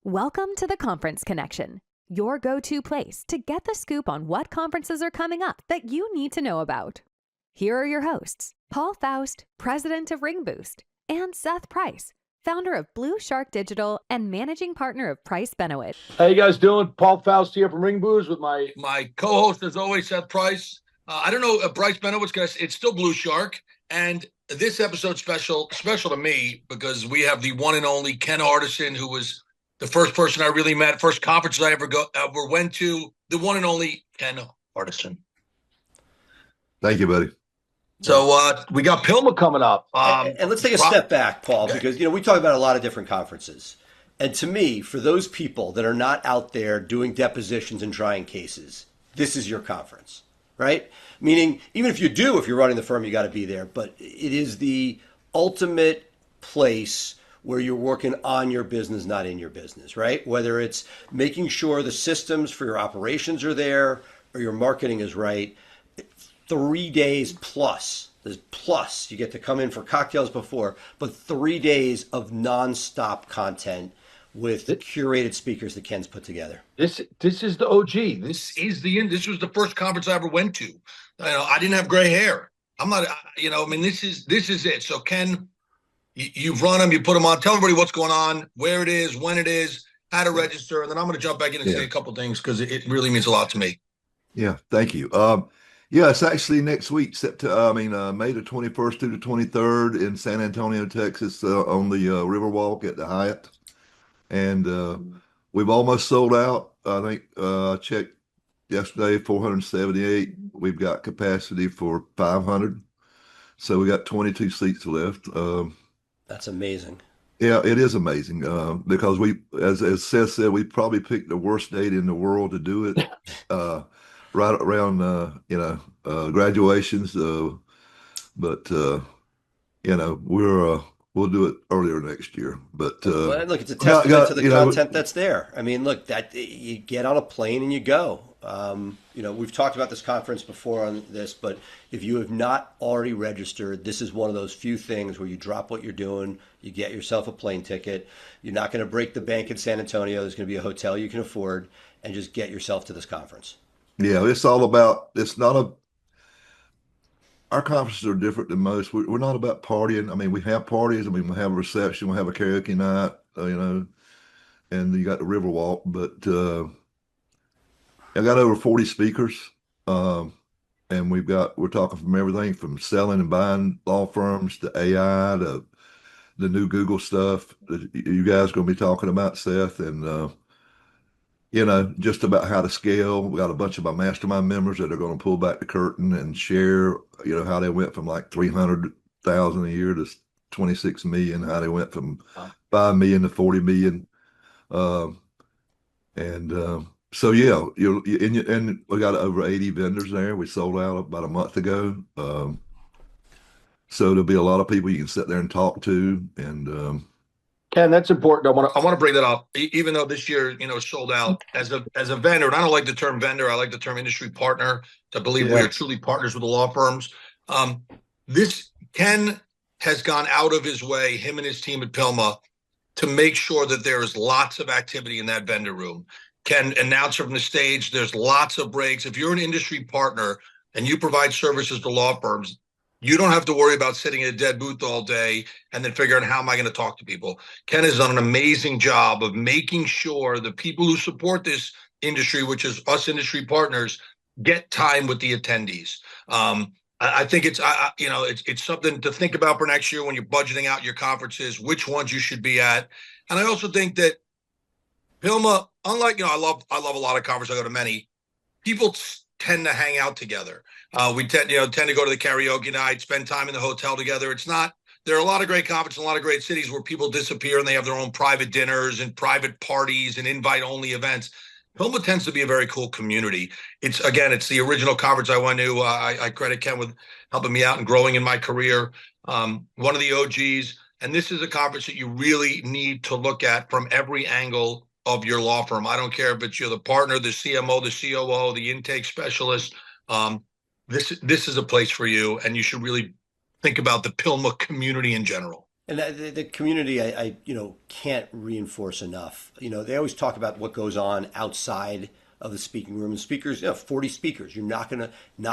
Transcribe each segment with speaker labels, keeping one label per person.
Speaker 1: Welcome to the Conference Connection, your go-to place to get the scoop on what conferences are coming up that you need to know about. Here are your hosts, Paul Faust, president of Ring Boost, and Seth Price, founder of BluShark Digital and managing partner of Price Benowitz.
Speaker 2: How you guys doing? Paul Faust here from Ring Boost with my
Speaker 3: co-host, as always, Seth Price. I don't know, Bryce Benowitz, guys. It's still BluShark, and this episode's special to me because we have the one and only Ken Hardison, who was the first person I really met, first conference I ever went to, the one and only Ken Hardison.
Speaker 4: Thank you, buddy.
Speaker 3: So we got PILMMA coming up.
Speaker 5: And let's take a step back, Paul, because we talk about a lot of different conferences. And to me, for those people that are not out there doing depositions and trying cases, this is your conference, right? Meaning, even if you're running the firm, you got to be there. But it is the ultimate place where you're working on your business, not in your business, right? Whether it's making sure the systems for your operations are there or your marketing is right. 3 days plus. There's plus. You get to come in for cocktails before, but 3 days of nonstop content with curated speakers that Ken's put together.
Speaker 2: This is the OG.
Speaker 3: This was the first conference I ever went to. I didn't have gray hair. I'm not. This is it. So Ken, you've run them. You put them on. Tell everybody what's going on, where it is, when it is, how to register, and then I'm going to jump back in and say a couple things because it really means a lot to me.
Speaker 4: Yeah, thank you. Yeah, it's actually next week, May the 21st through the 23rd in San Antonio, Texas, on the Riverwalk at the Hyatt. And we've almost sold out. I think I checked yesterday, 478. We've got capacity for 500. So we got 22 seats left.
Speaker 5: That's amazing.
Speaker 4: Yeah, it is amazing because as Seth said, we probably picked the worst date in the world to do it. Right around graduations, but we'll do it earlier next year. But
Speaker 5: look, it's a testament to the content that's there. I mean, look, that you get on a plane and you go. We've talked about this conference before on this, but if you have not already registered, this is one of those few things where you drop what you're doing, you get yourself a plane ticket. You're not going to break the bank in San Antonio. There's going to be a hotel you can afford, and just get yourself to this conference.
Speaker 4: Yeah, our conferences are different than most. We're not about partying. I mean, we have parties. I mean, we have a reception, we have a karaoke night, and you got the Riverwalk. But I got over 40 speakers, and we're talking from everything from selling and buying law firms to AI to the new Google stuff that you guys are going to be talking about, Seth, and just about how to scale. We got a bunch of my mastermind members that are going to pull back the curtain and share, how they went from like 300,000 a year to 26 million, how they went from 5 million to 40 million. So yeah, and we got over 80 vendors there. We sold out about a month ago. So there'll be a lot of people you can sit there and talk to, and
Speaker 2: Ken, that's important.
Speaker 3: I want to bring that up, even though this year, sold out as a vendor. And I don't like the term vendor. I like the term industry partner to believe we are truly partners with the law firms. Ken has gone out of his way, him and his team at PILMMA, to make sure that there is lots of activity in that vendor room. Ken announced from the stage, there's lots of breaks. If you're an industry partner and you provide services to law firms, you don't have to worry about sitting in a dead booth all day and then figuring out how am I going to talk to people. Ken has done an amazing job of making sure the people who support this industry, which is us industry partners, get time with the attendees. I think it's something to think about for next year when you're budgeting out your conferences, which ones you should be at. And I also think that PILMMA, unlike, I love a lot of conferences, I go to many, people tend to hang out together. We tend to go to the karaoke night, spend time in the hotel together. There are a lot of great conferences, a lot of great cities where people disappear and they have their own private dinners and private parties and invite-only events. PILMMA tends to be a very cool community. It's the original conference I went to. I credit Ken with helping me out and growing in my career. One of the OGs, and this is a conference that you really need to look at from every angle of your law firm. I don't care if you're the partner, the CMO, the COO, the intake specialist. This is a place for you, and you should really think about the PILMMA community in general.
Speaker 5: And the community, can't reinforce enough. They always talk about what goes on outside of the speaking room. And speakers, 40 speakers. Not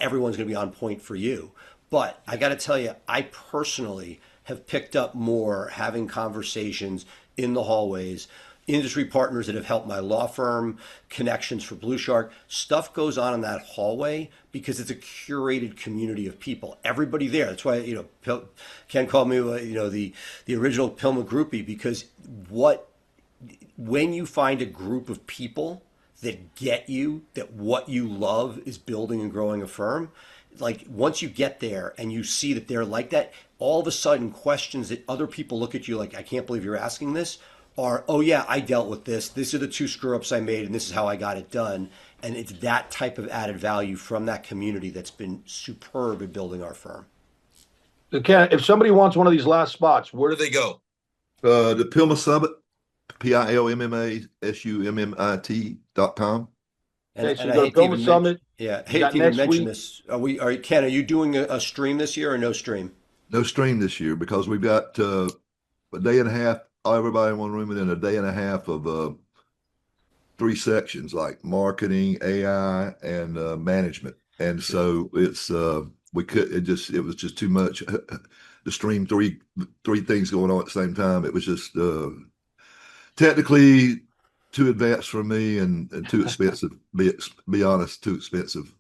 Speaker 5: everyone's going to be on point for you. But I got to tell you, I personally have picked up more having conversations in the hallways, industry partners that have helped my law firm, connections for BluShark. Stuff goes on in that hallway because it's a curated community of people. Everybody there. That's why Ken called me the original PILMMA groupie, because when you find a group of people that get you, that what you love is building and growing a firm, like once you get there and you see that they're like that, all of a sudden questions that other people look at you like, I can't believe you're asking this, are, oh yeah, I dealt with this. These are the 2 screw ups I made, and this is how I got it done. And it's that type of added value from that community that's been superb in building our firm.
Speaker 2: So Ken, if somebody wants one of these last spots,
Speaker 3: Where do they go?
Speaker 4: The PILMMA Summit, PILMMASUMMIT.com.
Speaker 2: okay, so you go to PILMMA Summit.
Speaker 5: I hate to even mention this. Ken, are you doing a stream this year or no stream?
Speaker 4: No stream this year because we've got a day and a half, everybody in one room, and then a day and a half of 3 sections like marketing, AI, and management. And so it was just too much to stream three things going on at the same time. It was just technically too advanced for me and too expensive. Be honest, too expensive.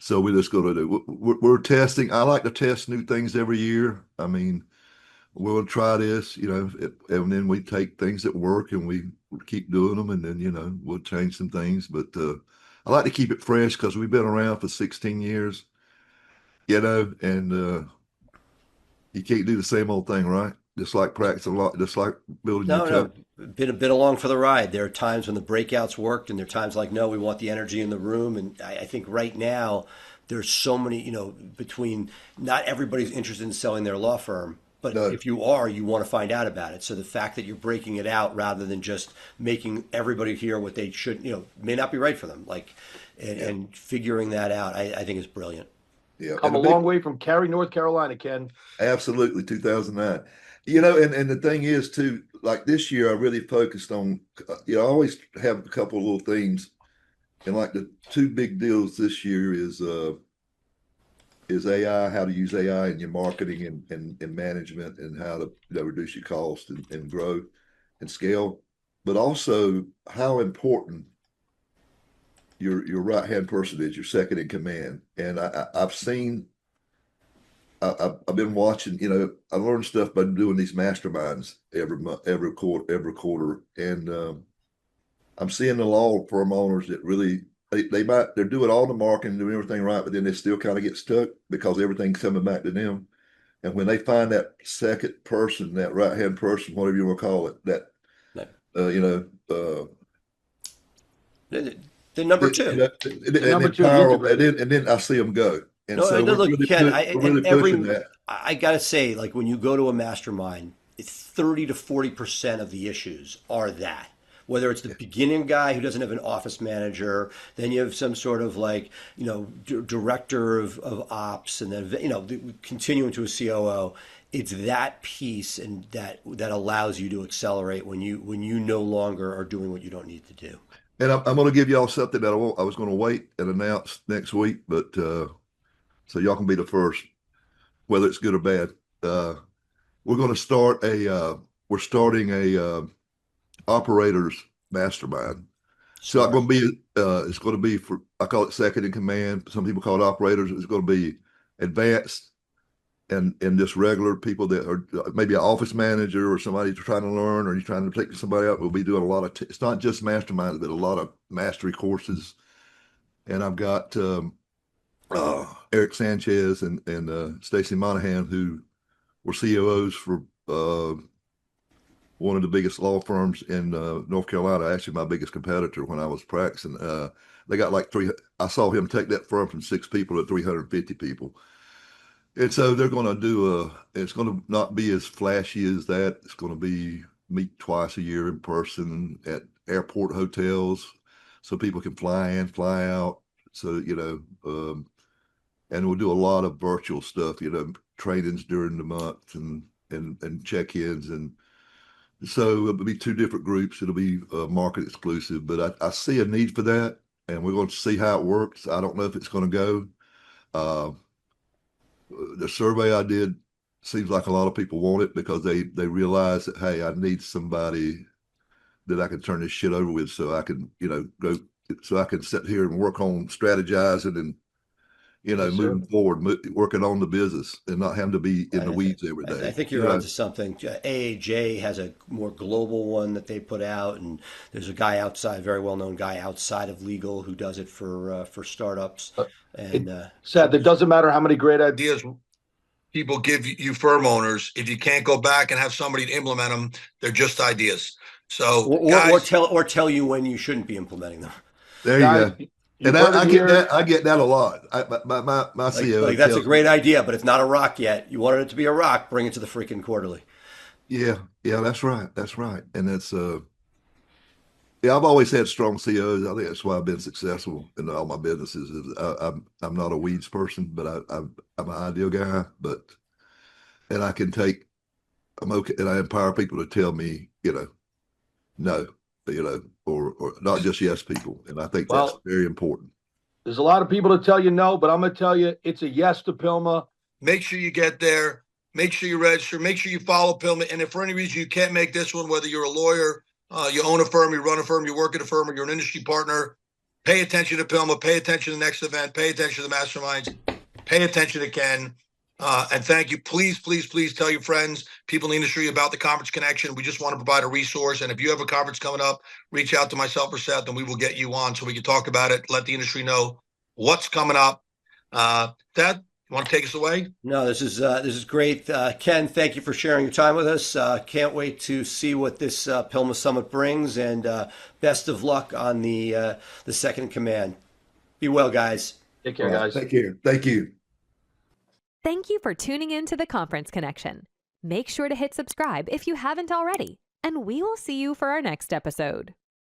Speaker 4: So we're just going to do. We're testing. I like to test new things every year. I mean, we'll try this, and then we take things that work and we keep doing them, and then we'll change some things. But I like to keep it fresh because we've been around for 16 years, and you can't do the same old thing, right? Just like practice a lot, just like building your company.
Speaker 5: Been along for the ride. There are times when the breakouts worked, and there are times like, no, we want the energy in the room. And I think right now there's so many, between not everybody's interested in selling their law firm, but no. If you are, you want to find out about it. So the fact that you're breaking it out rather than just making everybody hear what they should, may not be right for them. And figuring that out, I think is brilliant.
Speaker 2: Yeah, come a long way from Cary, North Carolina, Ken.
Speaker 4: Absolutely, 2009. And the thing is too, like this year, I really focused on. I always have a couple of little themes, and like the 2 big deals this year is AI, how to use AI in your marketing and management, and how to reduce your cost and grow and scale, but also how important your right hand person is, your second in command. And I've been watching. I learned stuff by doing these masterminds every month, every quarter, and I'm seeing the law firm owners that really they're doing all the marketing, doing everything right, but then they still kind of get stuck because everything's coming back to them. And when they find that second person, that right hand person, whatever you want to call it, that
Speaker 5: the number 2,
Speaker 4: and then I see them go. And
Speaker 5: no,
Speaker 4: so
Speaker 5: look,
Speaker 4: really
Speaker 5: Ken,
Speaker 4: pushing that.
Speaker 5: I gotta say, like when you go to a mastermind, it's 30 to 40% of the issues are that. Whether it's the beginning guy who doesn't have an office manager, then you have some sort of director of ops, and then continuing to a COO. It's that piece and that allows you to accelerate when you no longer are doing what you don't need to do.
Speaker 4: And I'm going to give y'all something that I was going to wait and announce next week, but so y'all can be the first, whether it's good or bad. We're going to start we're starting a Operators Mastermind. So it's going to be for, I call it second in command. Some people call it operators. It's going to be advanced and just regular people that are maybe an office manager or somebody trying to learn, or you're trying to take somebody out. We'll be doing a lot of, it's not just masterminds, but a lot of mastery courses. And I've got Eric Sanchez and Stacy Monahan, who were COOs for one of the biggest law firms in North Carolina, actually my biggest competitor when I was practicing. They got like I saw him take that firm from 6 people to 350 people. And so they're going to do it's going to not be as flashy as that. It's going to be meet twice a year in person at airport hotels so people can fly in, fly out. So, and we'll do a lot of virtual stuff, trainings during the month and and check-ins. And so it'll be two different groups. It'll be market exclusive, but I see a need for that, and we're going to see how it works. I don't know if it's going to go. The survey I did seems like a lot of people want it because they realize that, hey, I need somebody that I can turn this shit over with, so I can, go, so I can sit here and work on strategizing and, moving forward, working on the business and not having to be in the weeds every day.
Speaker 5: I think you're onto something. AAJ has a more global one that they put out, and there's a guy outside, very well-known guy outside of legal who does it for startups. And
Speaker 2: Seth, it doesn't matter how many great ideas
Speaker 3: people give you, firm owners. If you can't go back and have somebody to implement them, they're just ideas. So, guys,
Speaker 5: or tell you when you shouldn't be implementing them.
Speaker 4: There you go. And I get that a lot. My CEO,
Speaker 5: like that's a great idea, but it's not a rock yet. You wanted it to be a rock, bring it to the freaking quarterly.
Speaker 4: Yeah, that's right. And that's I've always had strong CEOs. I think that's why I've been successful in all my businesses. I'm not a weeds person, but I'm an ideal guy. And I can take, I'm okay, and I empower people to tell me, no, or not just yes people. And I think that's very important.
Speaker 2: There's a lot of people to tell you no, but I'm going to tell you it's a yes to PILMMA.
Speaker 3: Make sure you get there. Make sure you register. Make sure you follow PILMMA. And if for any reason you can't make this one, whether you're a lawyer, you own a firm, you run a firm, you work at a firm, or you're an industry partner, pay attention to PILMMA, pay attention to the next event, pay attention to the masterminds, pay attention to Ken. And thank you. Please, please, please tell your friends, people in the industry about the Conference Connection. We just want to provide a resource. And if you have a conference coming up, reach out to myself or Seth, and we will get you on so we can talk about it, let the industry know what's coming up. Seth, you want to take us away?
Speaker 5: No, this is great. Ken, thank you for sharing your time with us. Can't wait to see what this PILMMA Summit brings, and best of luck on the second in command. Be well, guys.
Speaker 2: Take care, guys.
Speaker 4: Take care. Thank you.
Speaker 1: Thank you for tuning in to the Conference Connection. Make sure to hit subscribe if you haven't already, and we will see you for our next episode.